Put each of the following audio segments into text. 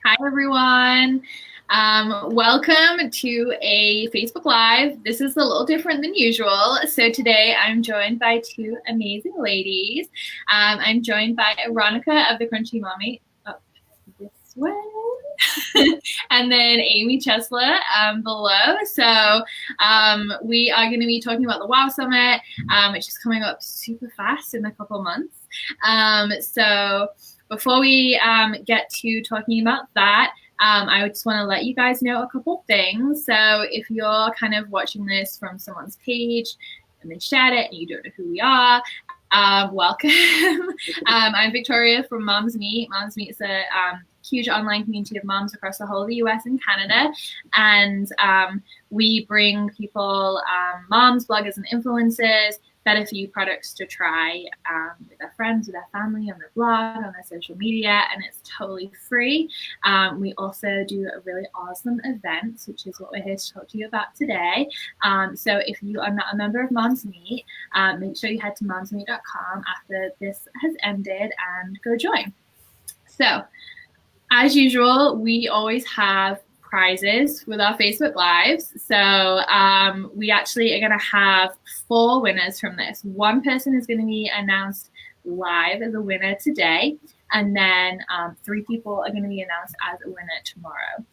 Hi, everyone. Welcome to a Facebook Live. This is a little different than usual. So today I'm joined by two amazing ladies. I'm joined by Aronica of the Crunchy Mommy, up this way, and then Amy Chesler below. So we are going to be talking about the WOW Summit, which is coming up super fast in a couple months. So before we get to talking about that, I just want to let you guys know a couple things. So if you're kind of watching this from someone's page and they shared it and you don't know who we are, welcome. I'm Victoria from Moms Meet. Moms Meet is a huge online community of moms across the whole of the US and Canada. And we bring people, moms, bloggers, and influencers, better for you products to try with their friends, with their family, on their blog, on their social media, and it's totally free. We also do a really awesome event, which is what we're here to talk to you about today. So if you are not a member of Moms Meet, make sure you head to momsmeet.com after this has ended and go join. So as usual, we always have prizes with our Facebook Lives. So we actually are going to have 4 winners from this. One person is going to be announced live as a winner today, and then 3 people are going to be announced as a winner tomorrow.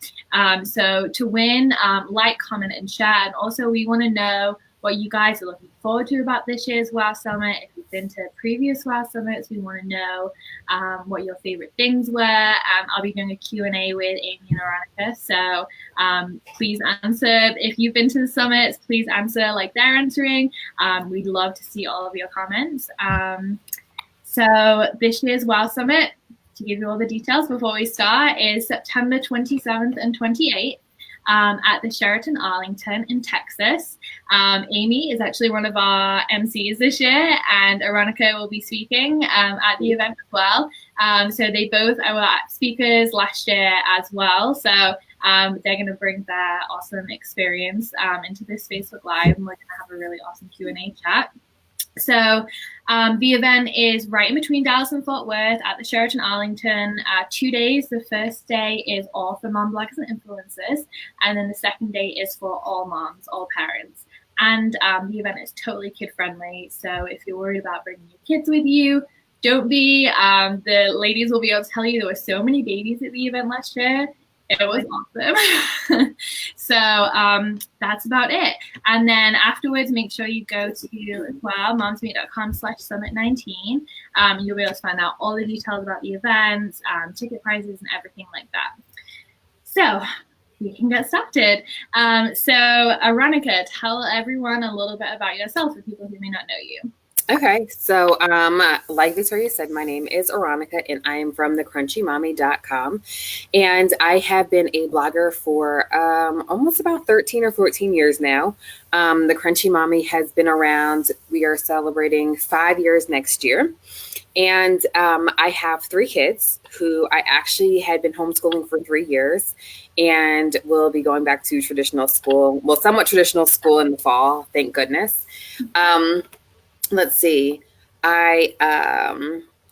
So to win, like, comment, and share. And also we want to know what you guys are looking forward to about this year's WOW Summit. If you've been to previous WOW Summits, we want to know what your favorite things were. I'll be doing a Q&A with Amy and Aronica, so please answer. If you've been to the summits, please answer like they're answering. We'd love to see all of your comments. So this year's WOW Summit, to give you all the details before we start, is September 27th and 28th. At the Sheraton Arlington in Texas. Amy is actually one of our MCs this year, and Aronica will be speaking at the event as well. So they both were speakers last year as well. So they're going to bring their awesome experience into this Facebook Live, and we're going to have a really awesome Q&A chat. So the event is right in between Dallas and Fort Worth at the Sheraton Arlington. 2 days. The first day is all for mom bloggers and influencers, and then the second day is for all moms, all parents. And the event is totally kid friendly. So if you're worried about bringing your kids with you, don't be. The ladies will be able to tell you there were so many babies at the event last year. It was awesome. So that's about it. And then afterwards, make sure you go to as well, momsmeet.com/summit19. You'll be able to find out all the details about the events, ticket prices, and everything like that. So we can get started. So Aronica, tell everyone a little bit about yourself for people who may not know you. Okay, so like Victoria said, my name is Aronica, and I am from thecrunchyMommy.com, and I have been a blogger for almost about 13 or 14 years now. The Crunchy Mommy has been around. We are celebrating 5 years next year, and I have 3 kids who I actually had been homeschooling for 3 years, and will be going back to traditional school, well, somewhat traditional school in the fall, thank goodness. Let's see. I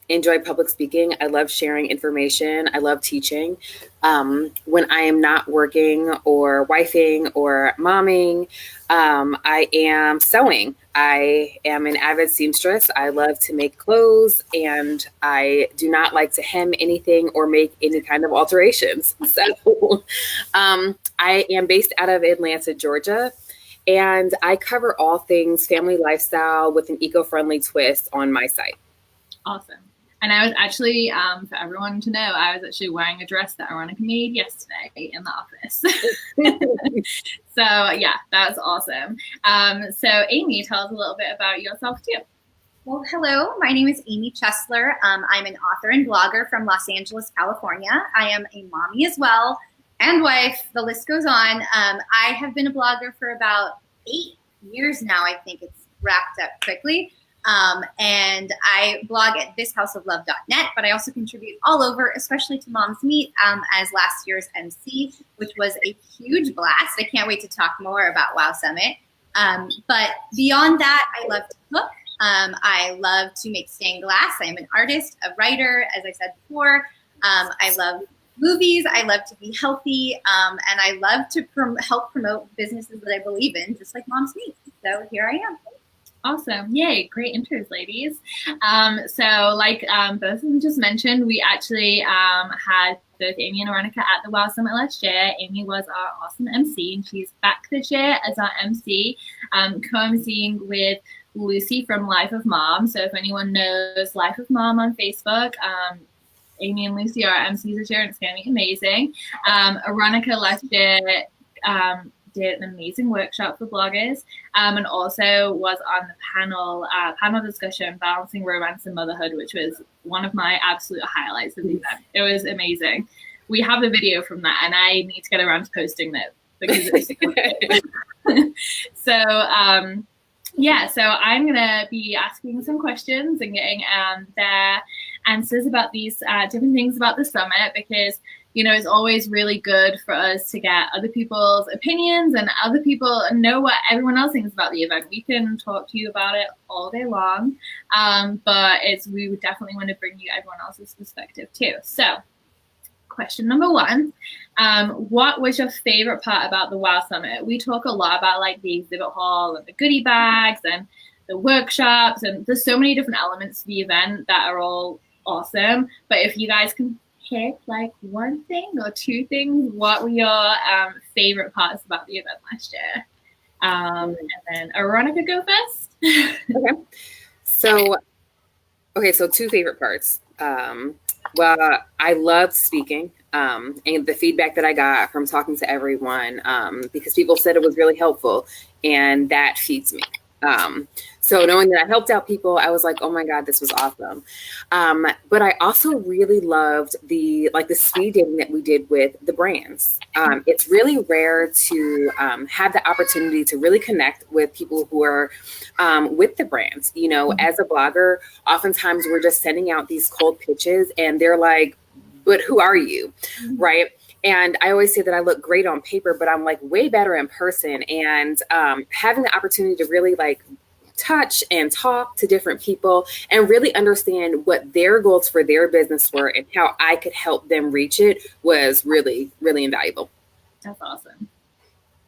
enjoy public speaking. I love sharing information. I love teaching. When I am not working or wifing or momming, I am sewing. I am an avid seamstress. I love to make clothes, and I do not like to hem anything or make any kind of alterations. So I am based out of Atlanta, Georgia. And I cover all things family lifestyle with an eco-friendly twist on my site. Awesome. And I was actually, for everyone to know, I was actually wearing a dress that Aronica made yesterday in the office. So yeah, that's awesome. So Amy, tell us a little bit about yourself too. Well, hello, my name is Amy Chesler. I'm an author and blogger from Los Angeles, California. I am a mommy as well, and wife, the list goes on. I have been a blogger for about 8 years now. I think it's wrapped up quickly. And I blog at thishouseoflove.net, but I also contribute all over, especially to Moms Meet as last year's MC, which was a huge blast. I can't wait to talk more about WOW Summit. But beyond that, I love to cook. I love to make stained glass. I am an artist, a writer, as I said before. I love movies. I love to be healthy, and I love to help promote businesses that I believe in, just like Mom's Meat. So here I am. Awesome. Yay. Great intros, ladies. So like both of them just mentioned, we actually had both Amy and Veronica at the WOW Summit last year. Amy was our awesome MC, and she's back this year as our MC, co-emceeing with Lucy from Life of Mom. So if anyone knows Life of Mom on Facebook, Amy and Lucy are MCs this year, and it's going to be amazing. Veronica last year did an amazing workshop for bloggers, and also was on the panel discussion, Balancing Romance and Motherhood, which was one of my absolute highlights of the event. It was amazing. We have the video from that, and I need to get around to posting that because it's so good. So yeah, so I'm gonna be asking some questions and getting their answers about these different things about the summit, because it's always really good for us to get other people's opinions and other people know what everyone else thinks about the event. We can talk to you about it all day long, but we would definitely want to bring you everyone else's perspective too. So question number one, what was your favorite part about the WOW Summit? We talk a lot about like the exhibit hall and the goodie bags and the workshops, and there's so many different elements to the event that are all awesome. But if you guys can pick like one thing or two things, what were your favorite parts about the event last year? And then Veronica, go first. Okay, so two favorite parts. Well, I loved speaking, and the feedback that I got from talking to everyone, because people said it was really helpful, and that feeds me. So knowing that I helped out people, I was like, oh my God, this was awesome. But I also really loved the speed dating that we did with the brands. It's really rare to have the opportunity to really connect with people who are with the brands. As a blogger, oftentimes we're just sending out these cold pitches and they're like, but who are you? Right? And I always say that I look great on paper, but I'm like way better in person. And having the opportunity to really like touch and talk to different people and really understand what their goals for their business were and how I could help them reach it was really, really invaluable. That's awesome.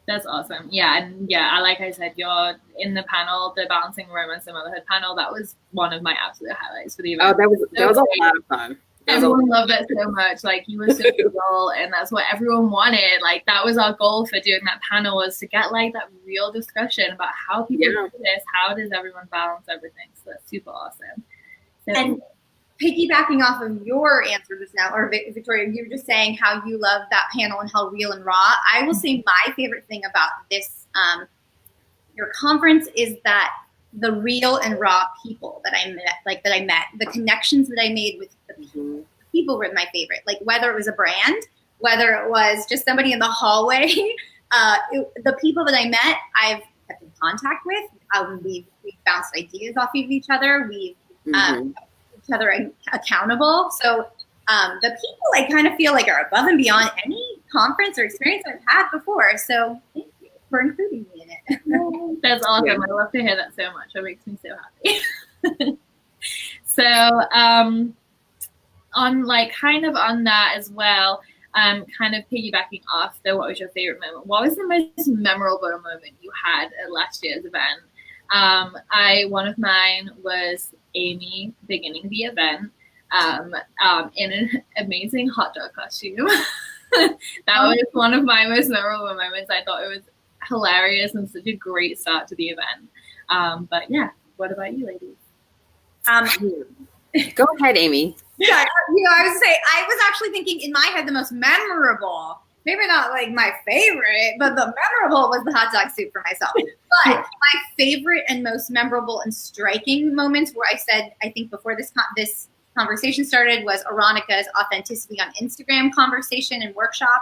That's awesome. Yeah. And yeah, like I said, you're in the panel, the Balancing Romance and Motherhood panel. That was one of my absolute highlights for the event. Oh, that was a lot of fun. Everyone loved that so much. Like, you were so cool, and that's what everyone wanted. Like, that was our goal for doing that panel, was to get like that real discussion about how people do this. How does everyone balance everything? So that's super awesome. So, and piggybacking off of your answer just now, or Victoria, you were just saying how you love that panel and how real and raw. I will say my favorite thing about this, your conference, is that the real and raw people that I met, the connections that I made with the people were my favorite. Like, whether it was a brand, whether it was just somebody in the hallway, the people that I met, I've kept in contact with. We've bounced ideas off of each other. We've each other accountable. So the people I kind of feel like are above and beyond any conference or experience I've had before. So thank you for including me in it. That's awesome. Yeah. I love to hear that so much. It makes me so happy. So on that as well, kind of piggybacking off though, what was your favorite moment? What was the most memorable moment you had at last year's event? One of mine was Amy beginning the event in an amazing hot dog costume. That was one of my most memorable moments. I thought it was hilarious and such a great start to the event. But yeah, what about you, ladies? Go ahead, Amy. Yeah, I was actually thinking in my head the most memorable, maybe not like my favorite, but the memorable was the hot dog soup for myself. But my favorite and most memorable and striking moments where I think before this conversation started, was Veronica's Authenticity on Instagram conversation and workshop.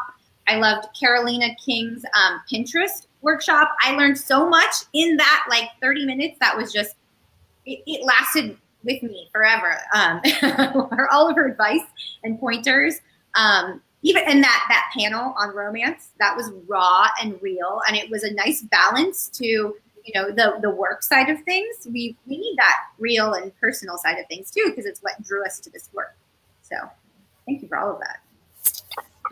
I loved Carolina King's Pinterest workshop. I learned so much in that 30 minutes. That was just, it lasted with me forever. All of her advice and pointers. Even in that panel on romance, that was raw and real, and it was a nice balance to the work side of things. We need that real and personal side of things too, because it's what drew us to this work. So thank you for all of that.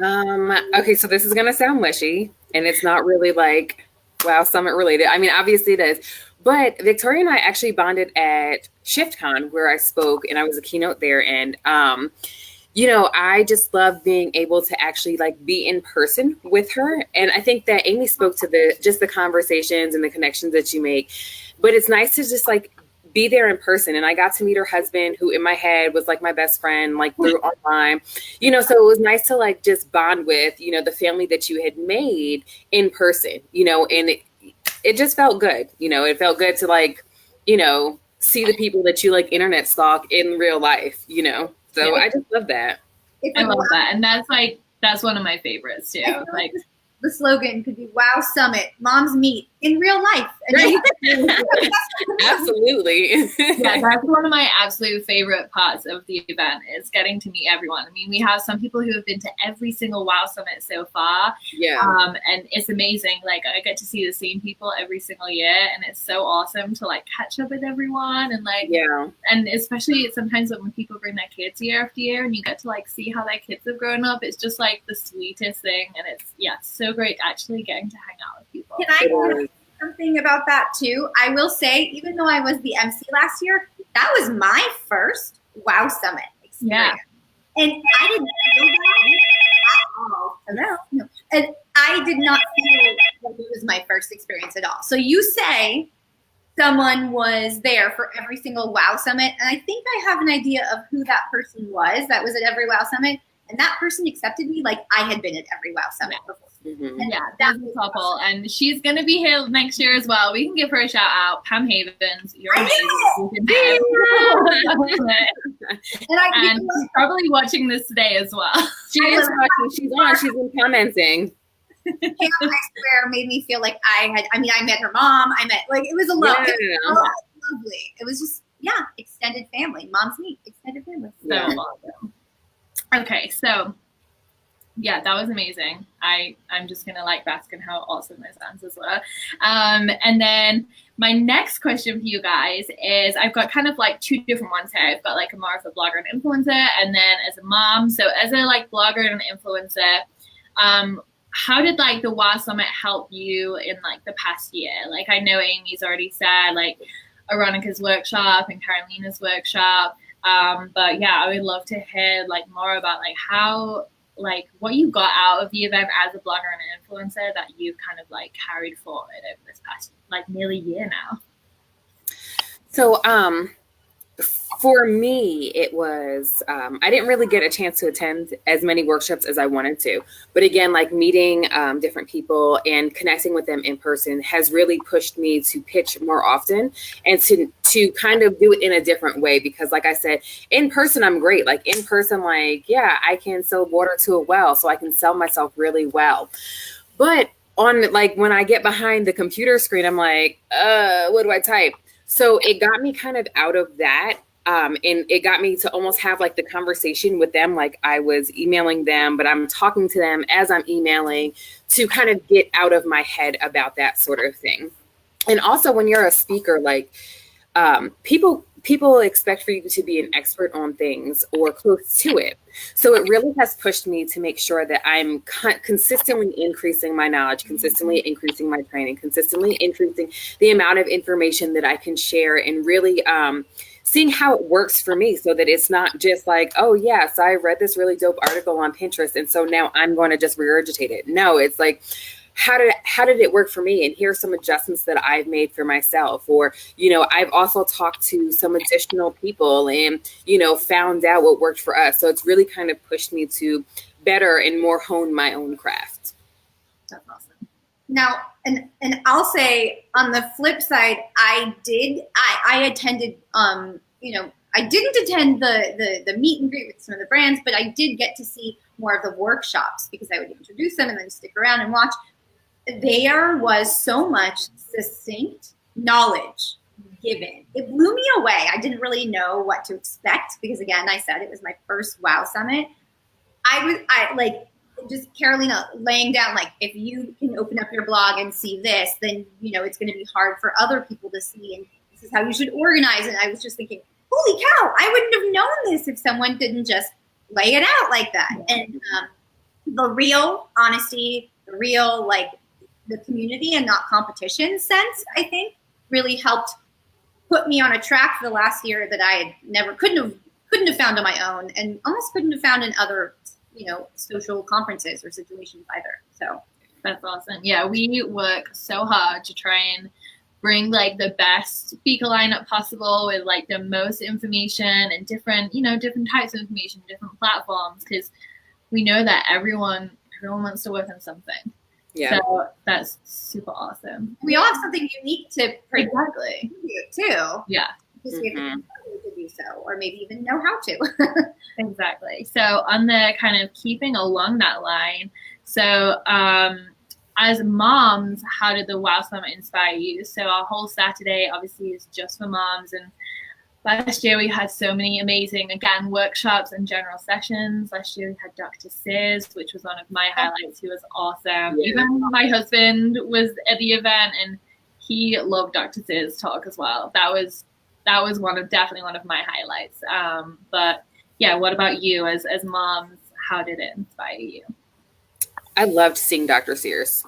Okay, so this is gonna sound mushy, and it's not really like Wow Summit related. I mean, obviously it is, but Victoria and I actually bonded at ShiftCon where I spoke, and I was a keynote there. And I just love being able to actually like be in person with her. And I think that Amy spoke to the conversations and the connections that you make. But it's nice to just like be there in person. And I got to meet her husband, who in my head was like my best friend, like through online, so it was nice to like just bond with, the family that you had made in person, and it just felt good. It felt good to like, see the people that you like internet stalk in real life, So I just love that. I love that. And that's one of my favorites too. Like the slogan could be Wow Summit, moms meet in real life. Absolutely. Yeah, that's one of my absolute favorite parts of the event is getting to meet everyone. I mean, we have some people who have been to every single Wow Summit so far. Yeah. And it's amazing. Like I get to see the same people every single year, and it's so awesome to like catch up with everyone and like and especially sometimes when people bring their kids year after year and you get to like see how their kids have grown up. It's just like the sweetest thing, and it's so great actually getting to hang out with people. Can I say something about that too? I will say, even though I was the MC last year, that was my first Wow Summit experience. Yeah. And I didn't feel that at all. Hello? No. And I did not feel like it was my first experience at all. So you say someone was there for every single Wow Summit, and I think I have an idea of who that person was that was at every Wow Summit, and that person accepted me like I had been at every Wow Summit before. Mm-hmm. Yeah, that's a couple, and she's gonna be here next year as well. We can give her a shout out, Pam Havens. You're amazing. And she's probably watching this today as well. She is watching. She's on. She's been commenting. I swear, made me feel like I met her mom. It was a love. Yeah. It was lovely. It was just extended family. Moms meet extended family. So awesome. Okay, so. Yeah, that was amazing. I'm just gonna like bask in how awesome those answers were. And then my next question for you guys is I've got kind of like two different ones here. I've got like a more of a blogger and influencer, and then as a mom. So as a like blogger and influencer, how did like the WOW Summit help you in like the past year? Like I know Amy's already said like Aronika's workshop and Carolina's workshop. But yeah, I would love to hear like more about like how like what you got out of the event as a blogger and an influencer that you've kind of like carried forward over this past like nearly year now. So for me, it was, I didn't really get a chance to attend as many workshops as I wanted to. But again, like meeting different people and connecting with them in person has really pushed me to pitch more often and to kind of do it in a different way. Because like I said, in person, I'm great. Like in person, like, yeah, I can sell water to a well, so I can sell myself really well. But on like when I get behind the computer screen, I'm like, what do I type? So it got me kind of out of that. And it got me to almost have like the conversation with them. Like I was emailing them, but I'm talking to them as I'm emailing to kind of get out of my head about that sort of thing. And also when you're a speaker, like people expect for you to be an expert on things or close to it. So it really has pushed me to make sure that I'm consistently increasing my knowledge, consistently increasing my training, consistently increasing the amount of information that I can share, and really seeing how it works for me, so that it's not just like, oh yeah, so I read this really dope article on Pinterest, and so now I'm going to just regurgitate it. No, it's like, how did it work for me? And here's some adjustments that I've made for myself. Or, I've also talked to some additional people and, found out what worked for us. So it's really kind of pushed me to better and more hone my own craft. That's awesome. Now, and I'll say on the flip side, I attended, I didn't attend the meet and greet with some of the brands, but I did get to see more of the workshops because I would introduce them and then stick around and watch. There was so much succinct knowledge given. It blew me away. I didn't really know what to expect because, again, I said it was my first WOW Summit. I just Carolina laying down, like, if you can open up your blog and see this, then, it's going to be hard for other people to see. And this is how you should organize. And I was just thinking, holy cow, I wouldn't have known this if someone didn't just lay it out like that. And, the real honesty, the real, like, the community and not competition sense, I think, really helped put me on a track for the last year that I had couldn't have found on my own, and almost couldn't have found in other, social conferences or situations either. So that's awesome. Yeah, we work so hard to try and bring like the best speaker lineup possible with like the most information and different types of information, different platforms, because we know that everyone wants to work on something. Yeah. So that's super awesome. We all have something unique to exactly too. Yeah. Just we have to do so, or maybe even know how to. Exactly. So on the kind of keeping along that line, so as moms, how did the Wow Summit inspire you? So our whole Saturday obviously is just for moms, and last year we had so many amazing, again, workshops and general sessions. Last year we had Dr. Sis, which was one of my highlights. He was awesome. Yeah. Even my husband was at the event, and he loved Dr. Sis' talk as well. That was definitely one of my highlights. But yeah, what about you as moms? How did it inspire you? I loved seeing Dr. Sears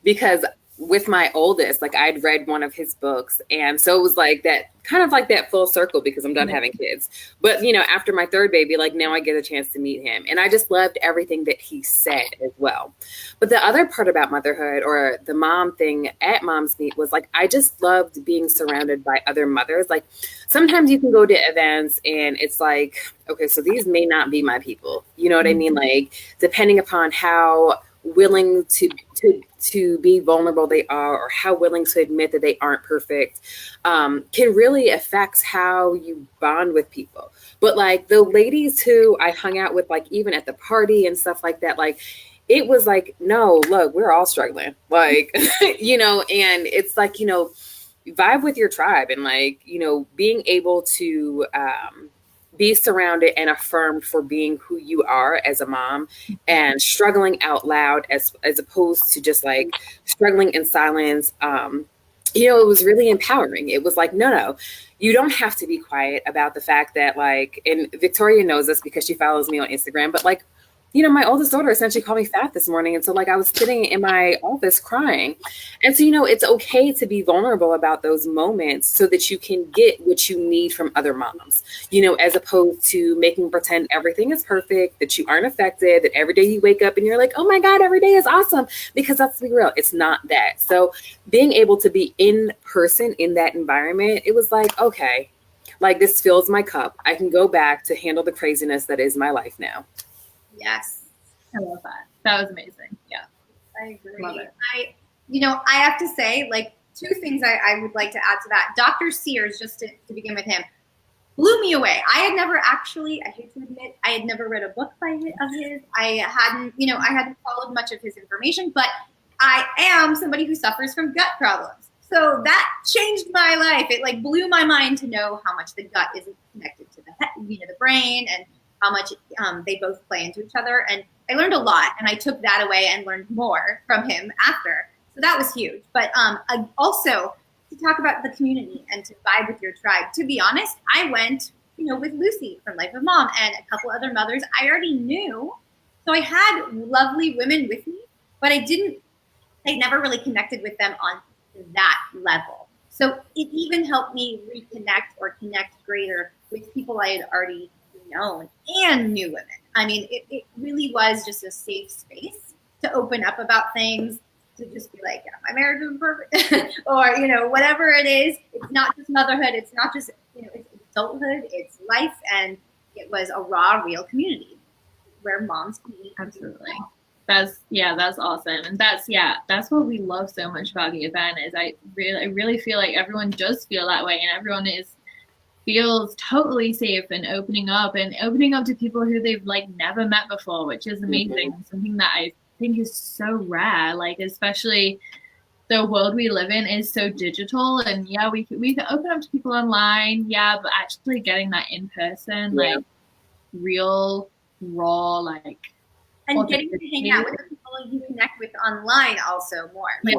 because with my oldest, like I'd read one of his books. And so it was like that, kind of like that full circle because I'm done having kids. But, after my third baby, like now I get a chance to meet him. And I just loved everything that he said as well. But the other part about motherhood, or the mom thing at Moms Meet, was like, I just loved being surrounded by other mothers. Like sometimes you can go to events and it's like, okay, so these may not be my people. You know what I mean? Like depending upon how willing to be vulnerable they are, or how willing to admit that they aren't perfect, can really affect how you bond with people. But like the ladies who I hung out with, like even at the party and stuff like that, like it was like, no, look, we're all struggling, like, and it's like, vibe with your tribe, and like, being able to be surrounded and affirmed for being who you are as a mom, and struggling out loud as opposed to just like struggling in silence. It was really empowering. It was like, no, you don't have to be quiet about the fact that like, and Victoria knows this because she follows me on Instagram, but like, my oldest daughter essentially called me fat this morning. And so like I was sitting in my office crying. And so, it's okay to be vulnerable about those moments so that you can get what you need from other moms, as opposed to making pretend everything is perfect, that you aren't affected, that every day you wake up and you're like, oh my God, every day is awesome. Because let's be real, it's not that. So being able to be in person in that environment, it was like, okay, like this fills my cup. I can go back to handle the craziness that is my life now. Yes. I love that. That was amazing. Yeah. I agree. Love it. I have to say, like, two things I would like to add to that. Dr. Sears, just to begin with him, blew me away. I had never actually, I hate to admit, I had never read a book of his. I hadn't followed much of his information, but I am somebody who suffers from gut problems. So that changed my life. It like blew my mind to know how much the gut is connected to the head, the brain, and how much they both play into each other. And I learned a lot, and I took that away and learned more from him after. So that was huge. But also to talk about the community and to vibe with your tribe. To be honest, I went, with Lucy from Life of Mom and a couple other mothers I already knew. So I had lovely women with me, but I never really connected with them on that level. So it even helped me reconnect or connect greater with people I had already known and new women. I mean, it really was just a safe space to open up about things, to just be like, am I married to a perfect? Or, whatever it is. It's not just motherhood. It's not just, it's adulthood. It's life. And it was a raw, real community where moms can meet. Absolutely. That's awesome. And that's what we love so much about the event is I really feel like everyone does feel that way, and everyone feels totally safe and opening up to people who they've like never met before, which is amazing. Mm-hmm. Something that I think is so rare, like especially the world we live in is so digital, and we can open up to people online, but actually getting that in person, like real, raw, like, and getting to hang out with the people you connect with online also more. Like,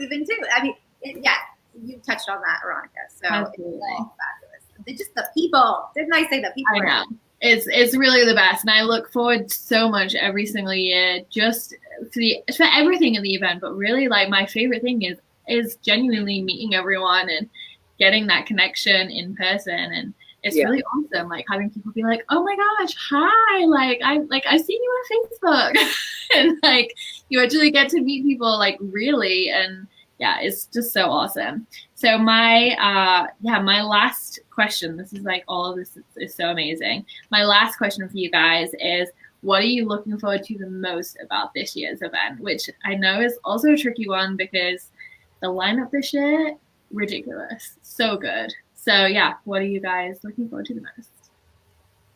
even too. I mean, you touched on that, Veronica. So it's all fabulous. Just the people. Didn't I say the people? I know. It's really the best, and I look forward so much every single year just for everything in the event. But really, like, my favorite thing is genuinely meeting everyone and getting that connection in person. And it's really awesome, like having people be like, oh my gosh, hi, I've seen you on Facebook. And like you actually get to meet people like really, and yeah, it's just so awesome. So my last question, this is like all of this is so amazing. My last question for you guys is, what are you looking forward to the most about this year's event? Which I know is also a tricky one because the lineup this year, ridiculous, so good. So yeah, what are you guys looking forward to the most?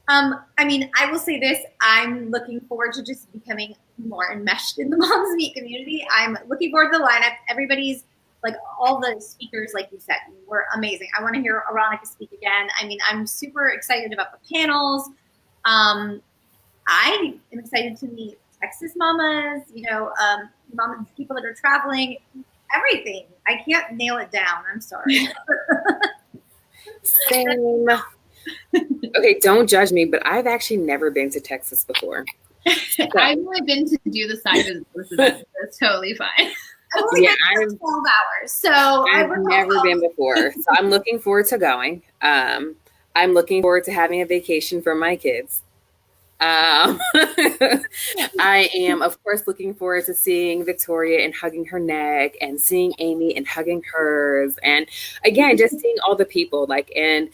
I mean, I will say this, I'm looking forward to just becoming more enmeshed in the Moms Meet community. I'm looking forward to the lineup. Everybody's, like, all the speakers, like you said, were amazing. I want to hear Aronica speak again. I mean, I'm super excited about the panels. I am excited to meet Texas mamas, mamas, people that are traveling, everything. I can't nail it down. I'm sorry. Same. Okay, don't judge me, but I've actually never been to Texas before. So. I've only been to do the side visits. That's totally fine. I've only been 12 hours, so I've never been before. So I'm looking forward to going. I'm looking forward to having a vacation for my kids. I am, of course, looking forward to seeing Victoria and hugging her neck, and seeing Amy and hugging hers, and again, just seeing all the people, like, and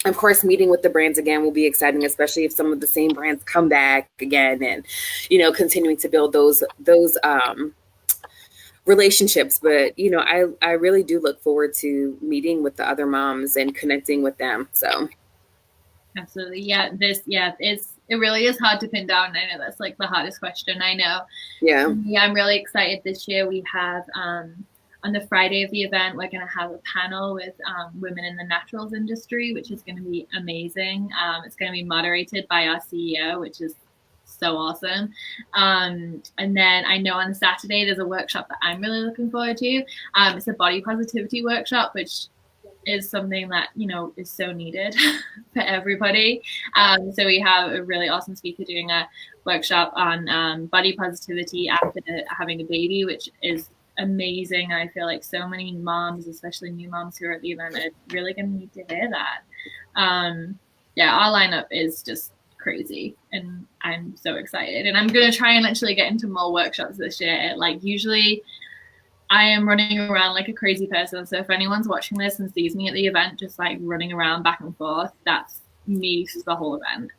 of course, meeting with the brands again will be exciting, especially if some of the same brands come back again, and continuing to build those relationships. But I really do look forward to meeting with the other moms and connecting with them. So. Absolutely. It really is hard to pin down. I know that's like the hardest question. I know. Yeah, I'm really excited this year. We have on the Friday of the event, we're going to have a panel with women in the naturals industry, which is going to be amazing. It's going to be moderated by our CEO, which is so awesome. And then I know on Saturday there's a workshop that I'm really looking forward to. It's a body positivity workshop, which is something that is so needed for everybody. So we have a really awesome speaker doing a workshop on body positivity after having a baby, which is amazing. I feel like so many moms, especially new moms who are at the event, are really going to need to hear that. Our lineup is just crazy, and I'm so excited. And I'm going to try and actually get into more workshops this year. Like, usually I am running around like a crazy person. So if anyone's watching this and sees me at the event, just like running around back and forth, that's me for the whole event.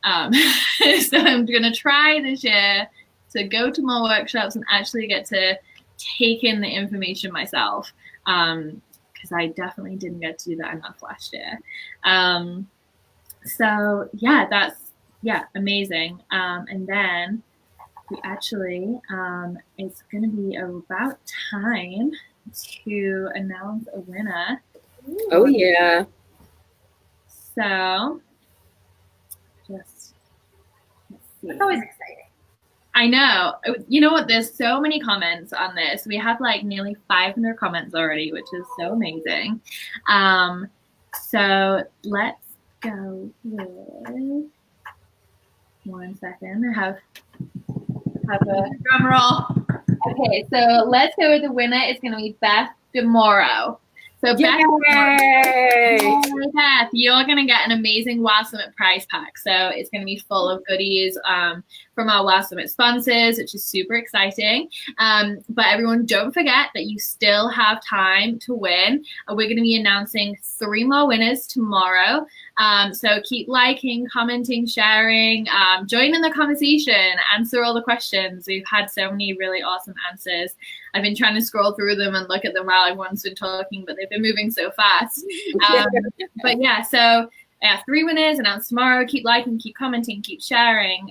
So I'm going to try this year to go to more workshops and actually get to take in the information myself. Because I definitely didn't get to do that enough last year. So yeah, that's amazing. And then we actually, it's going to be about time to announce a winner. Oh, yeah. So, just, let's see. It's always exciting. I know. You know what? There's so many comments on this. We have like nearly 500 comments already, which is so amazing. So let's go with, one second. I have a drum roll. Okay, so let's go with the winner. It's going to be Beth DeMoro. So Beth, you're going to get an amazing Wow Summit prize pack. So it's going to be full of goodies from our Wow Summit sponsors, which is super exciting. But everyone, don't forget that you still have time to win. We're going to be announcing 3 more winners tomorrow. So keep liking, commenting, sharing, join in the conversation, answer all the questions. We've had so many really awesome answers. I've been trying to scroll through them and look at them while everyone's been talking, but they've been moving so fast. But yeah, so 3 winners announced tomorrow. Keep liking, keep commenting, keep sharing.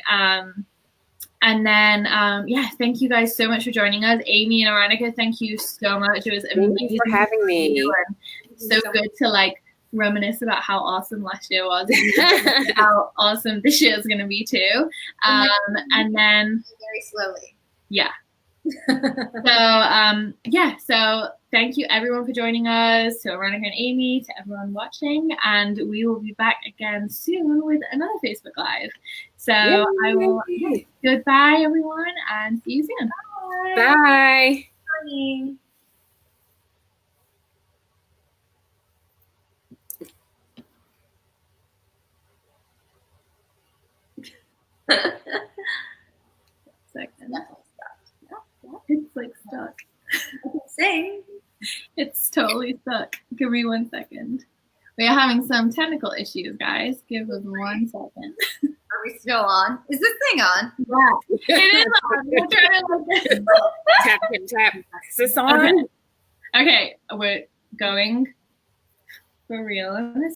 And then, thank you guys so much for joining us. Amy and Aronica, thank you so much. It was amazing. Thank you for having me. So good to like reminisce about how awesome last year was, and how awesome this year is going to be too. And then very slowly. Yeah. So thank you everyone for joining us, to Veronica and Amy, to everyone watching, and we will be back again soon with another Facebook Live. So I will, goodbye everyone, and see you soon. Bye. Bye. Second. It's like stuck. Sing. It's totally stuck. Give me 1 second. We are having some technical issues, guys. Give us 1 second. Are we still on? Is this thing on? Yeah, it is on. We're trying to Tap, tap, tap. Is this on? Okay, we're going for real on this.